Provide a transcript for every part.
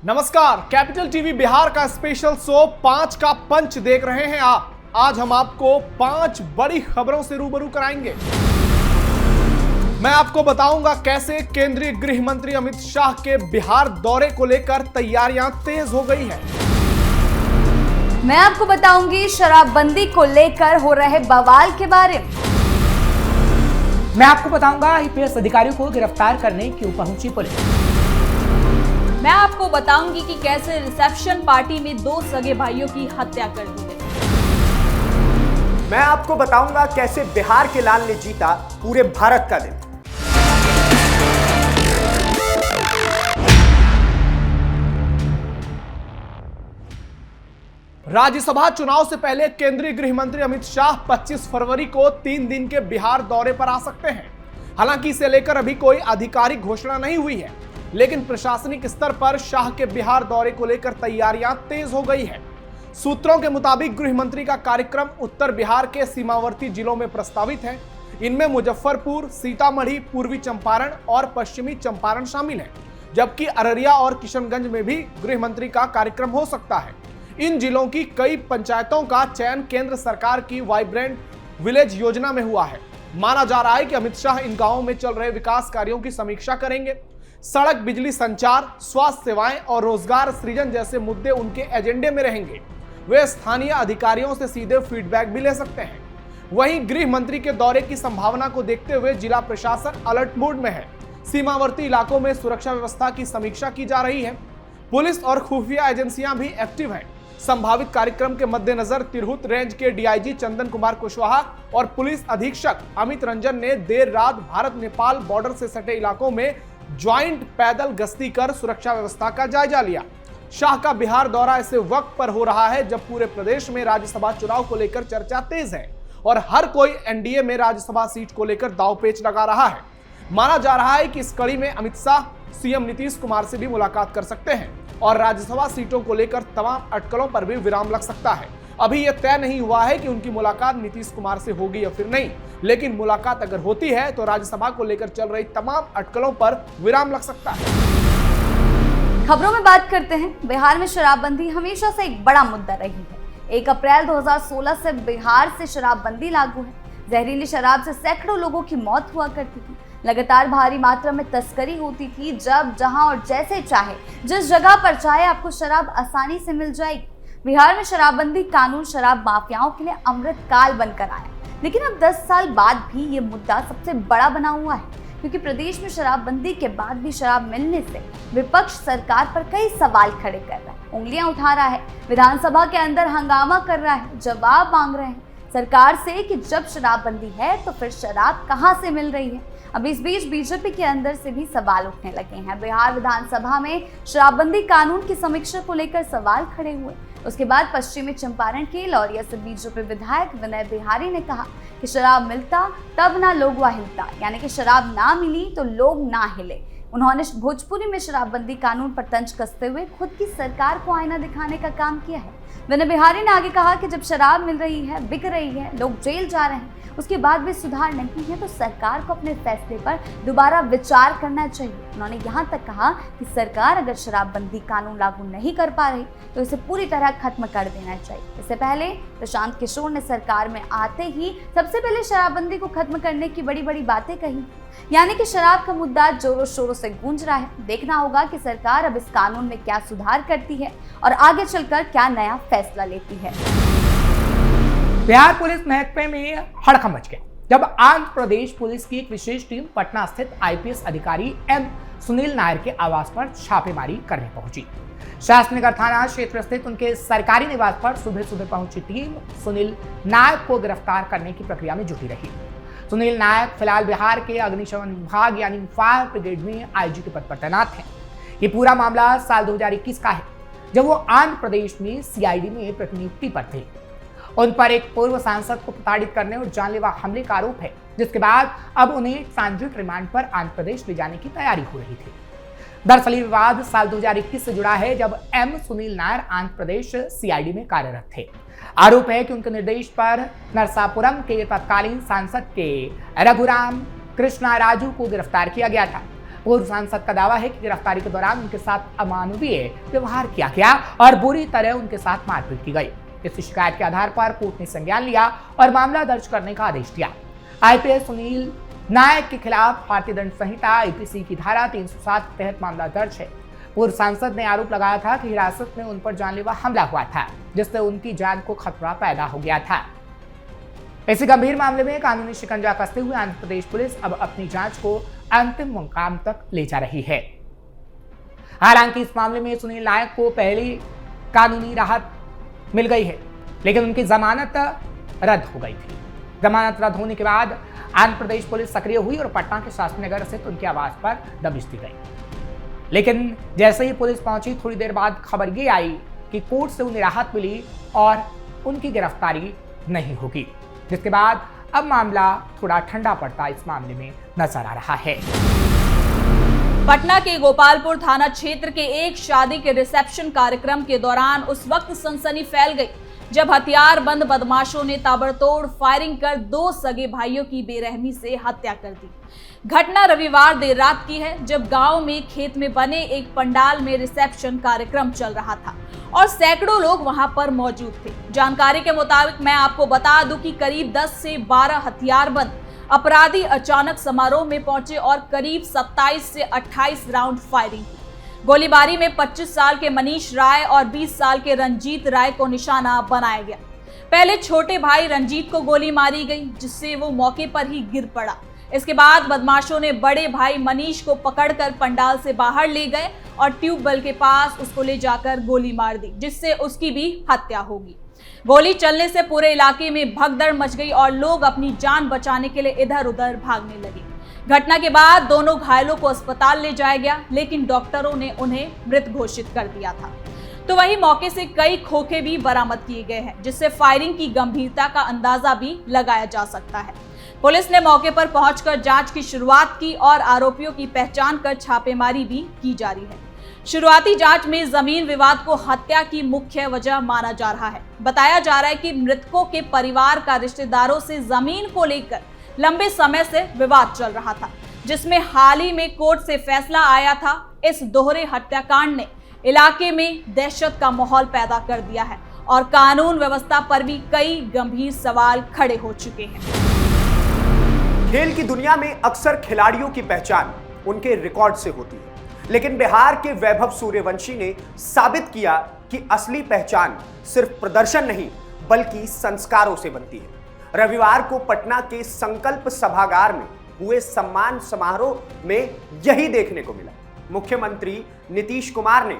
नमस्कार, capital TV Bihar का special show 5 का पंच देख रहे हैं आप। आज हम आपको 5 बड़ी खबरों से रूबरू कराएंगे। मैं आपको बताऊंगा कैसे केंद्रीय गृह मंत्री अमित शाह के बिहार दौरे को लेकर तैयारियां तेज हो गई हैं। मैं आपको बताऊंगी शराबबंदी को लेकर हो रहे बवाल के बारे में। मैं आपको बताऊंगा आईपीएस अधिकारियों को गिरफ्तार करने क्यों पहुंची पुलिस। मैं आपको बताऊंगी कि कैसे रिसेप्शन पार्टी में 2 सगे भाइयों की हत्या कर दी गई। मैं आपको बताऊंगा कैसे बिहार के लाल ने जीता पूरे भारत का दिल। राज्यसभा चुनाव से पहले केंद्रीय गृह मंत्री अमित शाह 25 फरवरी को 3 दिन के बिहार दौरे पर आ सकते हैं। हालांकि इसे लेकर अभी कोई आधिकारिक घोषणा नहीं हुई है, लेकिन प्रशासनिक स्तर पर शाह के बिहार दौरे को लेकर तैयारियां तेज हो गई है। सूत्रों के मुताबिक गृह मंत्री का कार्यक्रम उत्तर बिहार के सीमावर्ती जिलों में प्रस्तावित है। इनमें मुजफ्फरपुर, सीतामढ़ी, पूर्वी चंपारण और पश्चिमी चंपारण शामिल है, जबकि अररिया और किशनगंज में भी गृह मंत्री का कार्यक्रम हो सकता है। इन जिलों की कई पंचायतों का चयन केंद्र सरकार की वाइब्रेंट विलेज योजना में हुआ है। माना जा रहा है कि अमित शाह इन गांवों में चल रहे विकास कार्यों की समीक्षा करेंगे। सड़क, बिजली, संचार, स्वास्थ्य सेवाएं और रोजगार सृजन जैसे मुद्दे उनके एजेंडे में रहेंगे। वे स्थानीय अधिकारियों से सीधे फीडबैक भी ले सकते हैं। वहीं गृह मंत्री के दौरे की संभावना को देखते हुए जिला प्रशासन अलर्ट मोड में है। सीमावर्ती इलाकों में सुरक्षा व्यवस्था की समीक्षा की जा रही है। पुलिस और खुफिया एजेंसियां भी एक्टिव हैं। संभावित कार्यक्रम के मद्देनजर तिरहुत रेंज के डीआईजी चंदन कुमार कुशवाहा और पुलिस अधीक्षक अमित रंजन ने देर रात भारत नेपाल बॉर्डर से सटे इलाकों में ज्वाइंट पैदल गश्ती कर सुरक्षा व्यवस्था का जायजा लिया। शाह का बिहार दौरा ऐसे वक्त पर हो रहा है जब पूरे प्रदेश में राज्यसभा चुनाव को लेकर चर्चा तेज है और हर कोई एनडीए में राज्यसभा सीट को लेकर दांवपेच लगा रहा है। माना जा रहा है कि इस कड़ी में अमित शाह सीएम नीतीश कुमार से भी मुलाकात कर सकते हैं और राज्यसभा सीटों को लेकर तमाम अटकलों पर भी विराम लग सकता है। अभी यह तय नहीं हुआ है कि उनकी मुलाकात नीतीश कुमार से होगी या फिर नहीं, लेकिन मुलाकात अगर होती है तो राज्यसभा को लेकर चल रही तमाम अटकलों पर विराम लग सकता है। खबरों में बात करते हैं। बिहार में शराबबंदी हमेशा से एक बड़ा मुद्दा रही है। 1 अप्रैल 2016 से बिहार से शराबबंदी लागू है। जहरीली शराब से सैकड़ों लोगों की मौत हुआ करती थी। लगातार भारी मात्रा में तस्करी होती थी। जब, जहां और जैसे चाहे, जिस जगह पर चाहे, आपको शराब आसानी से मिल जाएगी। बिहार में शराबबंदी कानून शराब माफियाओं के लिए अमृत काल बनकर आया, लेकिन अब 10 साल बाद भी ये मुद्दा सबसे बड़ा बना हुआ है, क्योंकि प्रदेश में शराबबंदी के बाद भी शराब मिलने से विपक्ष सरकार पर कई सवाल खड़े कर रहा है, उंगलियां उठा रहा है, विधानसभा के अंदर हंगामा कर रहा है, जवाब मांग रहे हैं सरकार से कि जब शराबबंदी है तो फिर शराब कहां से मिल रही है। अब इस बीच बीजेपी के अंदर से भी सवाल उठने लगे हैं। बिहार विधानसभा में शराबबंदी कानून की समीक्षा को लेकर सवाल खड़े हुए। उसके बाद पश्चिमी चंपारण के लौरिया से बीजेपी विधायक विनय बिहारी ने कहा कि शराब मिलता तब ना लोग वा हिलता, यानी कि शराब ना मिली तो लोग ना हिले। उन्होंने भोजपुरी में शराबबंदी कानून पर तंज कसते हुए खुद की सरकार को आईना दिखाने का काम किया है। विनय बिहारी ने आगे कहा कि जब शराब मिल रही है, बिक रही है, लोग जेल जा रहे हैं, उसके बाद भी सुधार नहीं है तो सरकार को अपने फैसले पर दोबारा विचार करना चाहिए। उन्होंने यहाँ तक कहा कि सरकार अगर शराबबंदी कानून लागू नहीं कर पा रही तो इसे पूरी तरह खत्म कर देना चाहिए। इससे पहले प्रशांत किशोर ने सरकार में आते ही सबसे पहले शराबबंदी को खत्म करने की बड़ी बड़ी बातें कही, यानी कि शराब का मुद्दा जोरों शोरों से गूंज रहा है। देखना होगा कि सरकार अब इस कानून में क्या सुधार करती है और आगे चलकर क्या नया फैसला लेती है। बिहार पुलिस महकमे में हड़कंप मच गया जब आंध्र प्रदेश पुलिस की एक विशेष टीम पटना स्थित आईपीएस अधिकारी एम सुनील नायर के आवास पर छापेमारी करने पहुंची। शास्त्रीनगर थाना क्षेत्र स्थित उनके सरकारी निवास पर सुबह सुबह पहुंची टीम सुनील नायक को गिरफ्तार करने की प्रक्रिया में जुटी रही। सुनील नायक फिलहाल बिहार के अग्निशमन विभाग यानी फायर ब्रिगेड में आईजी के पद पर तैनात हैं। ये पूरा मामला साल 2021 का है, जब वो आंध्र प्रदेश में सीआईडी में प्रतिनियुक्ति पर थे। उन पर एक पूर्व सांसद को प्रताड़ित करने और जानलेवा हमले का आरोप है, जिसके बाद अब उन्हें ट्रांजिट रिमांड पर आंध्र प्रदेश ले जाने की तैयारी हो रही थी। दरअसल ये विवाद साल 2021 से जुड़ा है, जब एम सुनील नायर आंध्र प्रदेश सीआईडी में कार्यरत थे। आरोप है कि उनके निर्देश पर नरसापुरम के तत्कालीन सांसद के रघुराम कृष्णा राजू को गिरफ्तार किया गया था। पूर्व सांसद का दावा है कि गिरफ्तारी के दौरान उनके साथ अमानवीय व्यवहार किया गया और बुरी तरह उनके साथ मारपीट की गई। इस शिकायत के आधार पर कोर्ट ने संज्ञान लिया और मामला दर्ज करने का आदेश दिया। आईपीएस सुनील नायक के खिलाफ भारतीय दंड संहिता आईपीसी की धारा 307 के तहत मामला दर्ज है। पूर्व सांसद ने आरोप लगाया था कि हिरासत में उन पर जानलेवा हमला हुआ था, जिससे उनकी जान को खतरा पैदा हो गया था। इसी गंभीर मामले में कानूनी शिकंजा कसते हुए आंध्र प्रदेश पुलिस अब अपनी जांच को अंतिम मुकाम तक ले जा रही है। हालांकि इस मामले में सुनील नायक को पहली कानूनी राहत मिल गई है, लेकिन उनकी जमानत रद्द हो गई थी। जमानत रद्द होने के बाद आंध्र प्रदेश पुलिस सक्रिय हुई और पटना के शास्त्री नगर स्थित उनके आवास पर दबिश दी गई। लेकिन जैसे ही पुलिस पहुंची, थोड़ी देर बाद खबर ये आई कि कोर्ट से उन्हें राहत मिली और उनकी गिरफ्तारी नहीं होगी, जिसके बाद अब मामला थोड़ा ठंडा पड़ता इस मामले में नजर आ रहा है। पटना के गोपालपुर थाना क्षेत्र के एक शादी के रिसेप्शन कार्यक्रम के दौरान उस वक्त सनसनी फैल गई जब हथियारबंद बदमाशों ने ताबड़तोड़ फायरिंग कर 2 सगे भाइयों की बेरहमी से हत्या कर दी। घटना रविवार देर रात की है, जब गांव में खेत में बने एक पंडाल में रिसेप्शन कार्यक्रम चल रहा था और सैकड़ों लोग वहां पर मौजूद थे। जानकारी के मुताबिक मैं आपको बता दूं कि करीब 10 से 12 हथियारबंद अपराधी अचानक समारोह में पहुंचे और करीब 27 से 28 राउंड फायरिंग की। गोलीबारी में 25 साल के मनीष राय और 20 साल के रंजीत राय को निशाना बनाया गया। पहले छोटे भाई रंजीत को गोली मारी गई, जिससे वो मौके पर ही गिर पड़ा। इसके बाद बदमाशों ने बड़े भाई मनीष को पकड़कर पंडाल से बाहर ले गए और ट्यूबवेल के पास उसको ले जाकर गोली मार दी, जिससे उसकी भी हत्या होगी। गोली चलने से पूरे इलाके में भगदड़ मच गई और लोग अपनी जान बचाने के लिए इधर उधर भागने लगे। घटना के बाद दोनों घायलों को अस्पताल ले जाया गया, लेकिन डॉक्टरों ने उन्हें मृत घोषित कर दिया था। तो वहीं मौके से कई खोखे भी बरामद किए गए हैं, जिससे फायरिंग की गंभीरता का अंदाजा भी लगाया जा सकता है। पुलिस ने मौके पर पहुंचकर जांच की शुरुआत की और आरोपियों की पहचान कर छापेमारी भी की जा रही है। शुरुआती जांच में जमीन विवाद को हत्या की मुख्य वजह माना जा रहा है। बताया जा रहा है कि मृतकों के परिवार का रिश्तेदारों से जमीन को लेकर लंबे समय से विवाद चल रहा था, जिसमें हाल ही में कोर्ट से फैसला आया था। इस दोहरे हत्याकांड ने इलाके में दहशत का माहौल पैदा कर दिया है और कानून व्यवस्था पर भी कई गंभीर सवाल खड़े हो चुके हैं। खेल की दुनिया में अक्सर खिलाड़ियों की पहचान उनके रिकॉर्ड से होती है, लेकिन बिहार के वैभव सूर्यवंशी ने साबित किया कि असली पहचान सिर्फ प्रदर्शन नहीं बल्कि संस्कारों से बनती है। रविवार को पटना के संकल्प सभागार में हुए सम्मान समारोह में यही देखने को मिला। मुख्यमंत्री नीतीश कुमार ने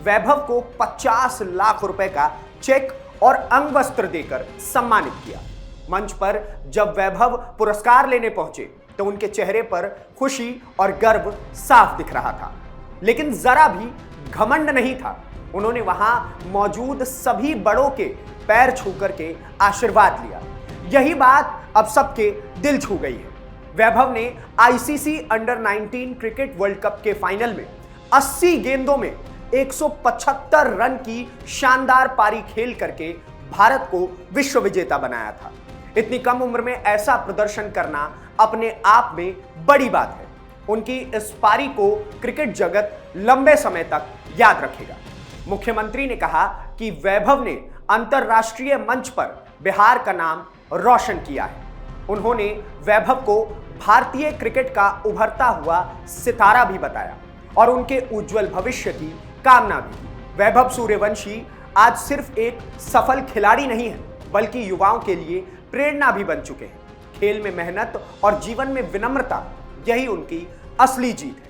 वैभव को 50 लाख रुपए का चेक और अंगवस्त्र देकर सम्मानित किया। मंच पर जब वैभव पुरस्कार लेने पहुंचे तो उनके चेहरे पर खुशी और गर्व साफ दिख रहा था, लेकिन जरा भी घमंड नहीं था। उन्होंने वहां मौजूद सभी बड़ों के पैर छू करके आशीर्वाद लिया। यही बात अब सबके दिल छू गई है। वैभव ने ICC under 19 cricket world cup के फाइनल में 80 गेंदों में 175 रन की शानदार पारी खेल करके भारत को विश्व विजेता बनाया था। इतनी कम उम्र में ऐसा प्रदर्शन करना अपने आप में बड़ी बात है। उनकी इस पारी को क्रिकेट जगत लंबे समय तक याद रखेगा। मुख्यमंत्री ने कहा कि वैभव ने अंतरराष्ट्रीय मंच पर बिहार का नाम रोशन किया है। उन्होंने वैभव को भारतीय क्रिकेट का उभरता हुआ सितारा भी बताया और उनके उज्जवल भविष्य की कामना भी की। वैभव सूर्यवंशी आज सिर्फ एक सफल खिलाड़ी नहीं है, बल्कि युवाओं के लिए प्रेरणा भी बन चुके हैं। खेल में मेहनत और जीवन में विनम्रता, यही उनकी असली जीत है।